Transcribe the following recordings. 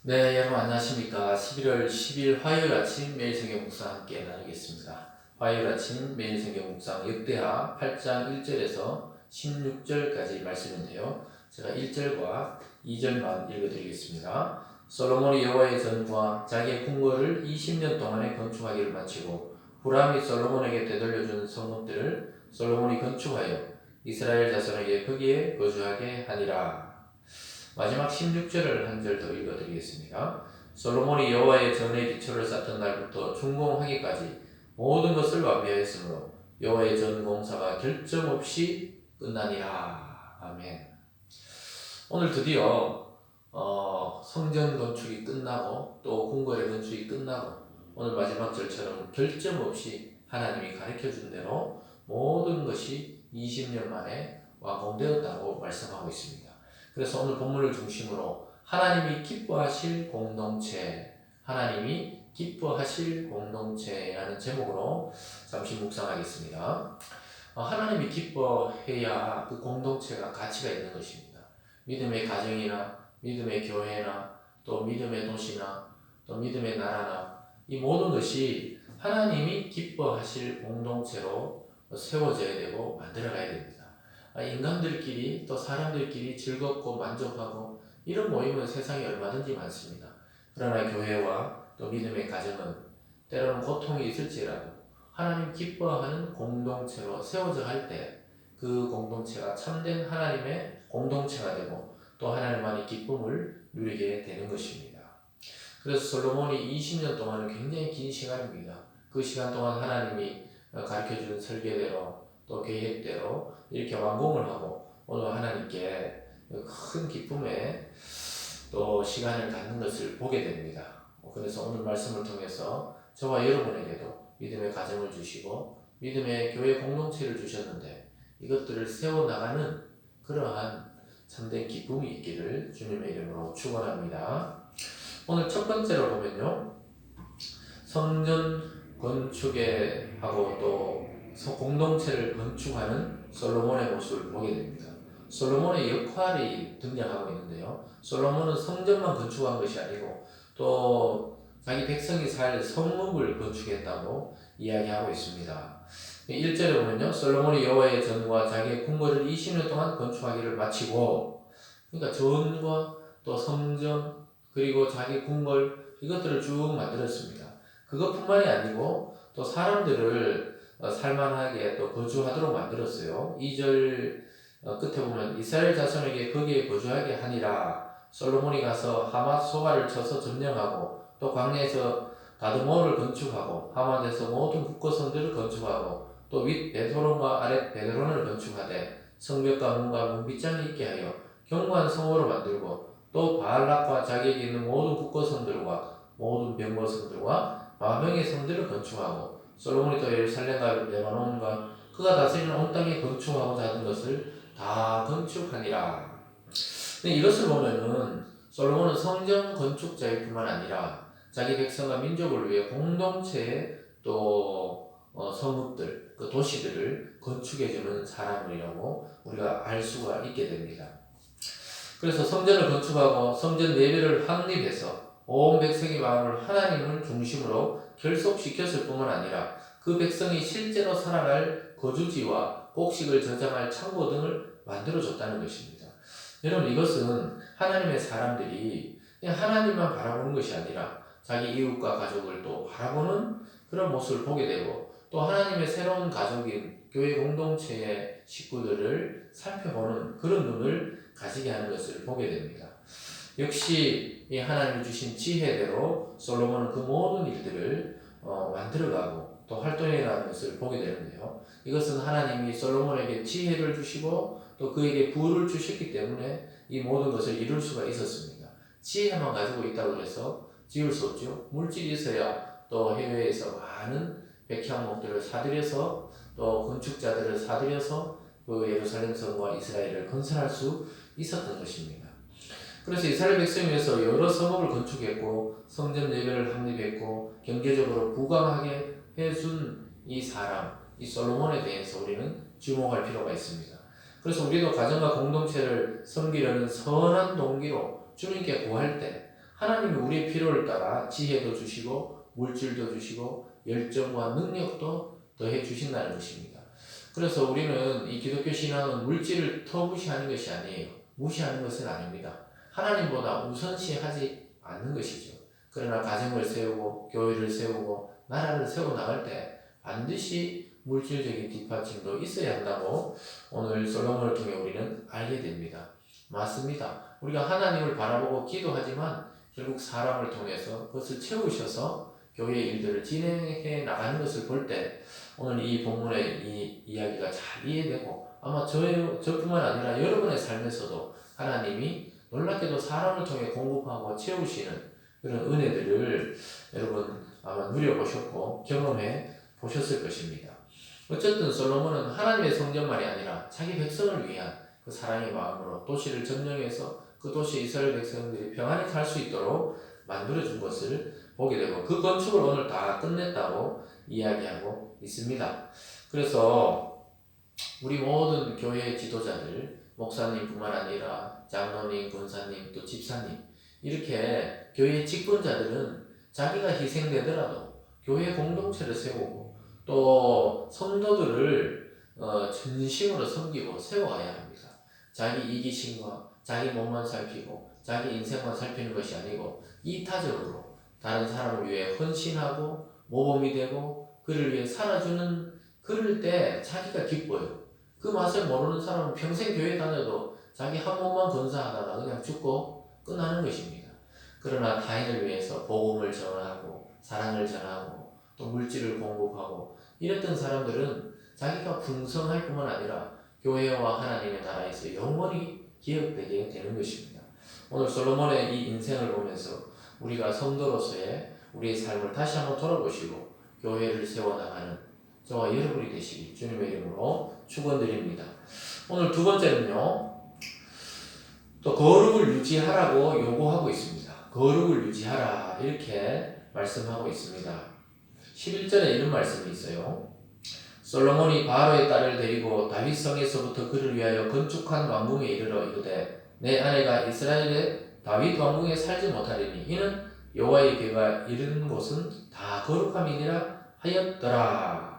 네, 여러분 안녕하십니까. 11월 10일 화요일 아침 매일 성경 묵상 함께 나누겠습니다. 화요일 아침 매일 성경 묵상 역대하 8장 1절에서 16절까지 말씀인데요. 제가 1절과 2절만 읽어드리겠습니다. 솔로몬이 여호와의 전과 자기의 궁궐을 20년 동안에 건축하기를 마치고 후람이 솔로몬에게 되돌려준 성읍들을 솔로몬이 건축하여 이스라엘 자손에게 거기에 거주하게 하니라. 마지막 16절을 한 절 더 읽어드리겠습니다. 솔로몬이 여호와의 전에 기초를 쌓던 날부터 준공하기까지 모든 것을 완비하였으므로 여호와의 전 공사가 결점 없이 끝나니라. 아멘. 오늘 드디어 성전 건축이 끝나고 또 궁궐의 건축이 끝나고 오늘 마지막 절처럼 결점 없이 하나님이 가르쳐준 대로 모든 것이 20년 만에 완공되었다고 말씀하고 있습니다. 그래서 오늘 본문을 중심으로 하나님이 기뻐하실 공동체, 하나님이 기뻐하실 공동체라는 제목으로 잠시 묵상하겠습니다. 하나님이 기뻐해야 그 공동체가 가치가 있는 것입니다. 믿음의 가정이나 믿음의 교회나 또 믿음의 도시나 또 믿음의 나라나 이 모든 것이 하나님이 기뻐하실 공동체로 세워져야 되고 만들어가야 됩니다. 인간들끼리 또 사람들끼리 즐겁고 만족하고 이런 모임은 세상에 얼마든지 많습니다. 그러나 교회와 또 믿음의 가정은 때로는 고통이 있을지라도 하나님 기뻐하는 공동체로 세워져 갈 때 그 공동체가 참된 하나님의 공동체가 되고 또 하나님만의 기쁨을 누리게 되는 것입니다. 그래서 솔로몬이 20년 동안은 굉장히 긴 시간입니다. 그 시간 동안 하나님이 가르쳐준 설계대로 또 계획대로 이렇게 완공을 하고 오늘 하나님께 큰 기쁨의 또 시간을 갖는 것을 보게 됩니다. 그래서 오늘 말씀을 통해서 저와 여러분에게도 믿음의 가정을 주시고 믿음의 교회 공동체를 주셨는데 이것들을 세워나가는 그러한 참된 기쁨이 있기를 주님의 이름으로 축원합니다. 오늘 첫 번째로 보면요, 성전 건축에 하고 또 공동체를 건축하는 솔로몬의 모습을 보게 됩니다. 솔로몬의 역할이 등장하고 있는데요, 솔로몬은 성전만 건축한 것이 아니고 또 자기 백성이 살 성읍을 건축했다고 이야기하고 있습니다. 1절에 보면요, 솔로몬이 여호와의 전과 자기의 궁궐을 20년 동안 건축하기를 마치고, 그러니까 전과 또 성전 그리고 자기 궁궐 이것들을 쭉 만들었습니다. 그것뿐만이 아니고 또 사람들을 살만하게 또 거주하도록 만들었어요. 2절 끝에 보면 이스라엘 자손에게 거기에 거주하게 하니라. 솔로몬이 가서 하맛 소바를 쳐서 점령하고 또 광야에서 다드모를 건축하고 하맛에서 모든 북거성들을 건축하고 또 윗 베드론과 아랫 베드론을 건축하되 성벽과 문과 문빗장이 있게 하여 견고한 성으로 만들고 또 바알락과 자기에게 있는 모든 북거성들과 모든 병거성들과 마병의 성들을 건축하고 솔로몬이 또 예루살렘과 레바논과 그가 다스리는 온 땅에 건축하고자 하는 것을 다 건축하니라. 근데 이것을 보면은 솔로몬은 성전 건축자일 뿐만 아니라 자기 백성과 민족을 위해 공동체의 또 성읍들, 그 도시들을 건축해주는 사람이라고 우리가 알 수가 있게 됩니다. 그래서 성전을 건축하고 성전 예배를 확립해서 온 백성의 마음을 하나님을 중심으로 결속시켰을 뿐만 아니라 그 백성이 실제로 살아갈 거주지와 곡식을 저장할 창고 등을 만들어줬다는 것입니다. 여러분, 이것은 하나님의 사람들이 그냥 하나님만 바라보는 것이 아니라 자기 이웃과 가족을 또 바라보는 그런 모습을 보게 되고 또 하나님의 새로운 가족인 교회 공동체의 식구들을 살펴보는 그런 눈을 가지게 하는 것을 보게 됩니다. 역시 이 하나님이 주신 지혜대로 솔로몬은 그 모든 일들을 만들어가고 또 활동해가는 것을 보게 되는데요. 이것은 하나님이 솔로몬에게 지혜를 주시고 또 그에게 부를 주셨기 때문에 이 모든 것을 이룰 수가 있었습니다. 지혜만 가지고 있다고 해서 지을 수 없죠. 물질이 있어야 또 해외에서 많은 백향목들을 사들여서 또 건축자들을 사들여서 그 예루살렘 성과 이스라엘을 건설할 수 있었던 것입니다. 그래서 이스라엘 백성을 위해서 여러 성읍을 건축했고 성전 예배를 확립했고 경제적으로 부강하게 해준 이 사람, 이 솔로몬에 대해서 우리는 주목할 필요가 있습니다. 그래서 우리도 가정과 공동체를 섬기려는 선한 동기로 주님께 구할 때 하나님이 우리의 필요를 따라 지혜도 주시고 물질도 주시고 열정과 능력도 더해 주신다는 것입니다. 그래서 우리는 이 기독교 신앙은 물질을 터무시하는 것이 아니에요. 무시하는 것은 아닙니다. 하나님보다 우선시하지 않는 것이죠. 그러나 가정을 세우고 교회를 세우고 나라를 세워나갈 때 반드시 물질적인 뒷받침도 있어야 한다고 오늘 솔로몬을 통해 우리는 알게 됩니다. 맞습니다. 우리가 하나님을 바라보고 기도하지만 결국 사람을 통해서 그것을 채우셔서 교회 일들을 진행해 나가는 것을 볼 때 오늘 이 본문의 이 이야기가 잘 이해되고 아마 저뿐만 아니라 여러분의 삶에서도 하나님이 놀랍게도 사람을 통해 공급하고 채우시는 그런 은혜들을 여러분 아마 누려보셨고 경험해 보셨을 것입니다. 어쨌든 솔로몬은 하나님의 성전만이 아니라 자기 백성을 위한 그 사랑의 마음으로 도시를 점령해서 그 도시 이스라엘 백성들이 평안히 살 수 있도록 만들어준 것을 보게 되고 그 건축을 오늘 다 끝냈다고 이야기하고 있습니다. 그래서 우리 모든 교회의 지도자들, 목사님뿐만 아니라 장로님, 권사님, 또 집사님 이렇게 교회의 직분자들은 자기가 희생되더라도 교회 공동체를 세우고 또 성도들을 전심으로 섬기고 세워야 합니다. 자기 이기심과 자기 몸만 살피고 자기 인생만 살피는 것이 아니고 이타적으로 다른 사람을 위해 헌신하고 모범이 되고 그를 위해 살아주는 그럴 때 자기가 기뻐요. 그 맛을 모르는 사람은 평생 교회 다녀도 자기 한 몸만 건사하다가 그냥 죽고 끝나는 것입니다. 그러나 타인을 위해서 복음을 전하고 사랑을 전하고 또 물질을 공급하고 이랬던 사람들은 자기가 풍성할 뿐만 아니라 교회와 하나님의 나라에서 영원히 기억되게 되는 것입니다. 오늘 솔로몬의 이 인생을 보면서 우리가 성도로서의 우리의 삶을 다시 한번 돌아보시고 교회를 세워나가는 저와 여러분이 되시기 주님의 이름으로 축원드립니다. 오늘 두 번째는요. 또 거룩을 유지하라고 요구하고 있습니다. 거룩을 유지하라 이렇게 말씀하고 있습니다. 11절에 이런 말씀이 있어요. 솔로몬이 바로의 딸을 데리고 다윗 성에서부터 그를 위하여 건축한 왕궁에 이르러 이르되 내 아내가 이스라엘의 다윗 왕궁에 살지 못하리니 이는 여호와의 궤가 이르는 곳은 다 거룩함이니라 하였더라.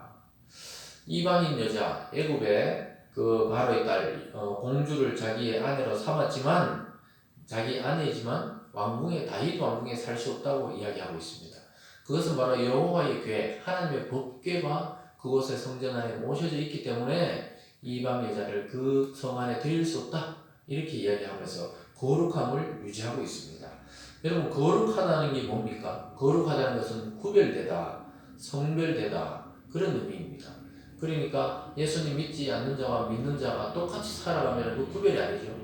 이방인 여자 애굽의 그 바로의 딸 공주를 자기의 아내로 삼았지만 자기 아내지만 왕궁에 다윗 왕궁에 살 수 없다고 이야기하고 있습니다. 그것은 바로 여호와의 궤 하나님의 법궤가 그곳의 성전 안에 모셔져 있기 때문에 이방 여자를 그 성 안에 드릴 수 없다 이렇게 이야기하면서 거룩함을 유지하고 있습니다. 여러분 거룩하다는 게 뭡니까? 거룩하다는 것은 구별되다, 성별되다 그런 의미입니다. 그러니까 예수님 믿지 않는 자와 믿는 자가 똑같이 살아가면 그 구별이 아니죠.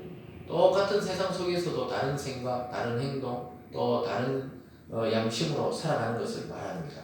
똑같은 세상 속에서도 다른 생각, 다른 행동, 또 다른 양심으로 살아가는 것을 말합니다.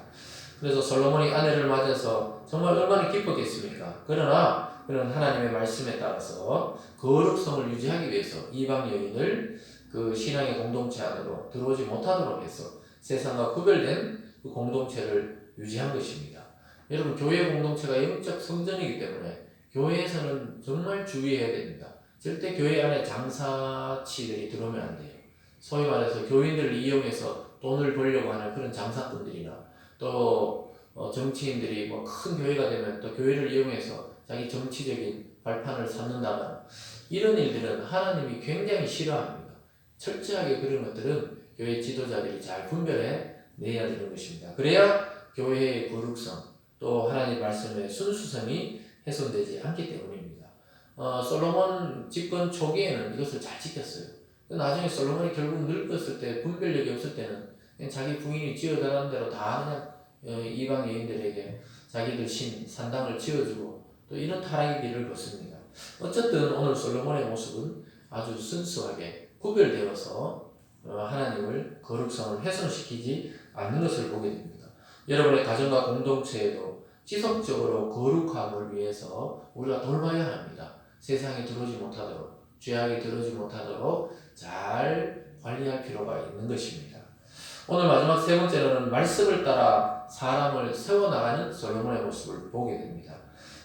그래서 솔로몬이 아내를 맞아서 정말 얼마나 기뻤겠습니까? 그러나 그는 하나님의 말씀에 따라서 거룩성을 유지하기 위해서 이방 여인을 그 신앙의 공동체 안으로 들어오지 못하도록 해서 세상과 구별된 그 공동체를 유지한 것입니다. 여러분 교회 공동체가 영적 성전이기 때문에 교회에서는 정말 주의해야 됩니다. 절대 교회 안에 장사치들이 들어오면 안 돼요. 소위 말해서 교인들을 이용해서 돈을 벌려고 하는 그런 장사꾼들이나 또 정치인들이 뭐 큰 교회가 되면 또 교회를 이용해서 자기 정치적인 발판을 삼는다거나 이런 일들은 하나님이 굉장히 싫어합니다. 철저하게 그런 것들은 교회 지도자들이 잘 분별해 내야 되는 것입니다. 그래야 교회의 거룩성 또 하나님 말씀의 순수성이 훼손되지 않기 때문입니다. 솔로몬 집권 초기에는 이것을 잘 지켰어요. 나중에 솔로몬이 결국 늙었을 때 분별력이 없을 때는 그냥 자기 부인이 지어달라는 대로 다 그냥 이방 여인들에게 자기들 신 산당을 지어주고 또 이런 타락의 길을 걷습니다. 어쨌든 오늘 솔로몬의 모습은 아주 순수하게 구별되어서 하나님을 거룩성을 훼손시키지 않는 것을 보게 됩니다. 여러분의 가정과 공동체에도 지속적으로 거룩함을 위해서 우리가 돌봐야 합니다. 세상에 들어오지 못하도록 죄악이 들어오지 못하도록 잘 관리할 필요가 있는 것입니다. 오늘 마지막 세 번째로는 말씀을 따라 사람을 세워나가는 솔로몬의 모습을 보게 됩니다.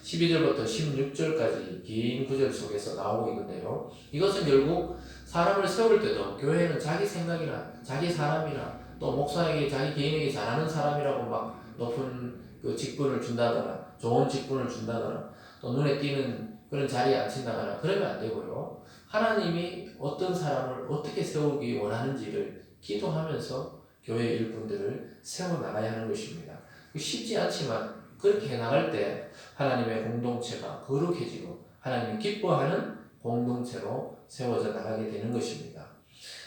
12절부터 16절까지 긴 구절 속에서 나오고 있는데요. 이것은 결국 사람을 세울 때도 교회는 자기 생각이나 자기 사람이나 또 목사에게 자기 개인에게 잘하는 사람이라고 막 높은 그 직분을 준다거나 좋은 직분을 준다거나 또 눈에 띄는 그런 자리에 앉힌다거나 그러면 안 되고요. 하나님이 어떤 사람을 어떻게 세우기 원하는지를 기도하면서 교회 일꾼들을 세워나가야 하는 것입니다. 쉽지 않지만 그렇게 해나갈 때 하나님의 공동체가 거룩해지고 하나님이 기뻐하는 공동체로 세워져 나가게 되는 것입니다.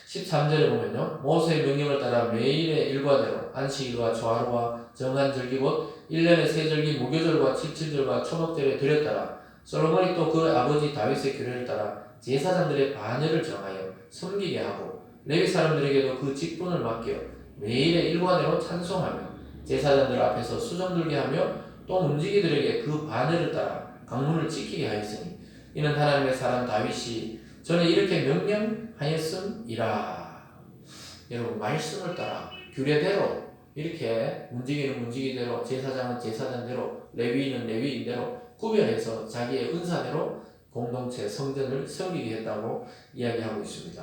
13절에 보면요. 모세의 명령을 따라 매일의 일과대로 안식일과 초하루와 정한 절기 곧 1년의 세 절기 무교절과 칠칠절과 초목절에 드렸더라. 솔로몬이 또 그 아버지 다윗의 규례를 따라 제사장들의 반열을 정하여 섬기게 하고 레위 사람들에게도 그 직분을 맡겨 매일의 일과대로 찬송하며 제사장들 앞에서 수정 들게 하며 또 문지기들에게 그 반열을 따라 강문을 지키게 하였으니 이는 하나님의 사람 다윗이 전에 이렇게 명령하였음이라. 여러분 말씀을 따라 규례대로 이렇게 문지기는 문지기대로 제사장은 제사장대로 레위인은 레위인대로 구별해서 자기의 은사대로 공동체 성전을 섬기게 했다고 이야기하고 있습니다.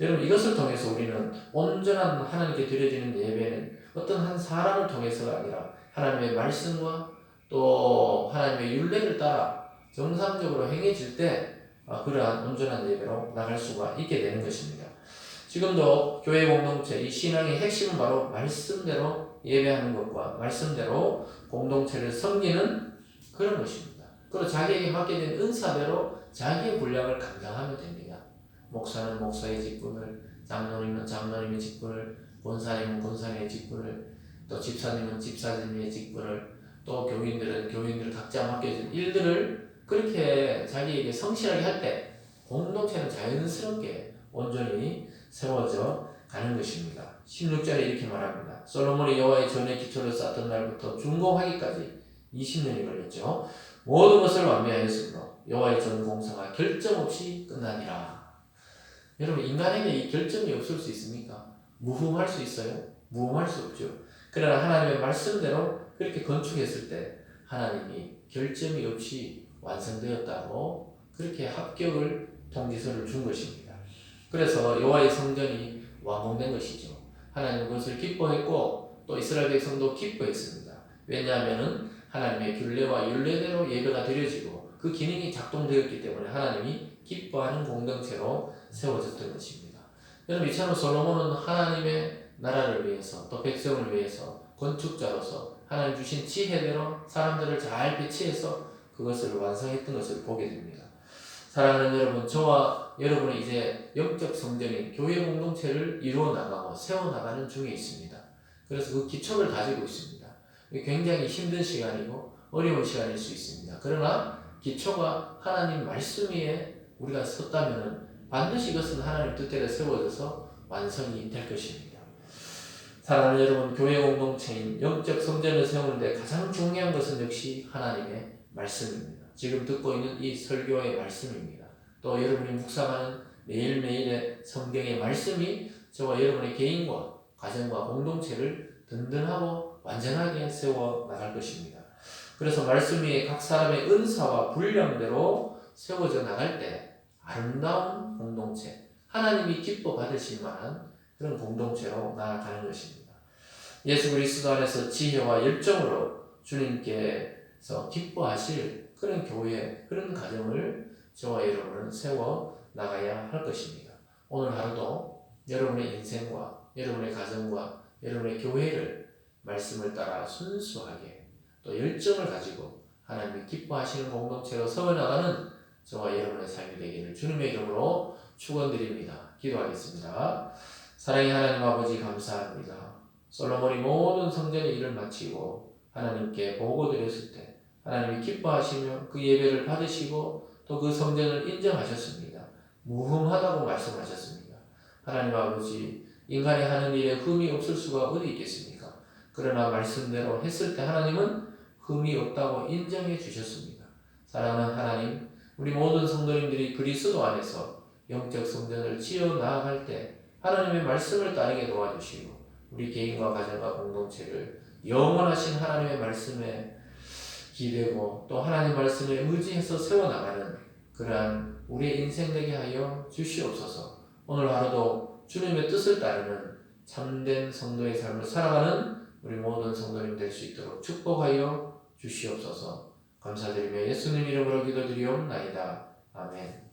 여러분 이것을 통해서 우리는 온전한 하나님께 드려지는 예배는 어떤 한 사람을 통해서가 아니라 하나님의 말씀과 또 하나님의 율례를 따라 정상적으로 행해질 때 그러한 온전한 예배로 나갈 수가 있게 되는 것입니다. 지금도 교회 공동체 이 신앙의 핵심은 바로 말씀대로 예배하는 것과 말씀대로 공동체를 섬기는 그런 것입니다. 그리고 자기에게 맡겨진 은사대로 자기의 분량을 감당하면 됩니다. 목사는 목사의 직분을, 장로님은 장로님의 직분을, 권사님은 권사님의 직분을, 또 집사님은 집사님의 직분을, 또 교인들은 교인들 각자 맡겨진 일들을 그렇게 자기에게 성실하게 할 때 공동체는 자연스럽게 온전히 세워져 가는 것입니다. 16절에 이렇게 말합니다. 솔로몬이 여호와의 전에 기초를 쌓던 날부터 준공하기까지 20년이 걸렸죠. 모든 것을 완비하였으므로 여호와의 전 공사가 결점 없이 끝나니라. 여러분 인간에게 이 결점이 없을 수 있습니까? 무흠할 수 있어요? 무흠할 수 없죠. 그러나 하나님의 말씀대로 그렇게 건축했을 때 하나님이 결점이 없이 완성되었다고 그렇게 합격을 통지서를 준 것입니다. 그래서 여호와의 성전이 완공된 것이죠. 하나님은 그것을 기뻐했고 또 이스라엘 백성도 기뻐했습니다. 왜냐하면 하나님의 규례와 율례대로 예배가 드려지고 그 기능이 작동되었기 때문에 하나님이 기뻐하는 공동체로 세워졌던 것입니다. 여러분 이처럼 솔로몬은 하나님의 나라를 위해서 또 백성을 위해서 건축자로서 하나님 주신 지혜대로 사람들을 잘 배치해서 그것을 완성했던 것을 보게 됩니다. 사랑하는 여러분, 저와 여러분은 이제 영적 성전인 교회 공동체를 이루어 나가고 세워 나가는 중에 있습니다. 그래서 그 기초를 가지고 있습니다. 굉장히 힘든 시간이고 어려운 시간일 수 있습니다. 그러나 기초가 하나님 말씀 위에 우리가 섰다면 반드시 이것은 하나님 뜻대로 세워져서 완성이 될 것입니다. 사랑하는 여러분, 교회 공동체인 영적 성전을 세우는데 가장 중요한 것은 역시 하나님의 말씀입니다. 지금 듣고 있는 이 설교의 말씀입니다. 또 여러분이 묵상하는 매일매일의 성경의 말씀이 저와 여러분의 개인과 가정과 공동체를 든든하고 완전하게 세워 나갈 것입니다. 그래서 말씀 위에 각 사람의 은사와 분량대로 세워져 나갈 때 아름다운 공동체, 하나님이 기뻐 받으실 만한 그런 공동체로 나아가는 것입니다. 예수 그리스도 안에서 지혜와 열정으로 주님께서 기뻐하실 그런 교회, 그런 가정을 저와 여러분은 세워 나가야 할 것입니다. 오늘 하루도 여러분의 인생과 여러분의 가정과 여러분의 교회를 말씀을 따라 순수하게 또 열정을 가지고 하나님이 기뻐하시는 공동체로 세워나가는 저와 여러분의 삶이 되기를 주님의 이름으로 축원드립니다. 기도하겠습니다. 사랑의 하나님 아버지 감사합니다. 솔로몬이 모든 성전의 일을 마치고 하나님께 보고드렸을 때 하나님이 기뻐하시며 그 예배를 받으시고 또 그 성전을 인정하셨습니다. 무흠하다고 말씀하셨습니다. 하나님 아버지, 인간이 하는 일에 흠이 없을 수가 어디 있겠습니까? 그러나 말씀대로 했을 때 하나님은 흠이 없다고 인정해 주셨습니다. 사랑하는 하나님, 우리 모든 성도님들이 그리스도 안에서 영적 성전을 지어 나아갈 때 하나님의 말씀을 따르게 도와주시고 우리 개인과 가정과 공동체를 영원하신 하나님의 말씀에 기대고 또 하나님 말씀에 의지해서 세워나가는 그러한 우리의 인생 되게 하여 주시옵소서. 오늘 하루도 주님의 뜻을 따르는 참된 성도의 삶을 살아가는 우리 모든 성도님 될 수 있도록 축복하여 주시옵소서. 감사드리며 예수님 이름으로 기도드리옵나이다. 아멘.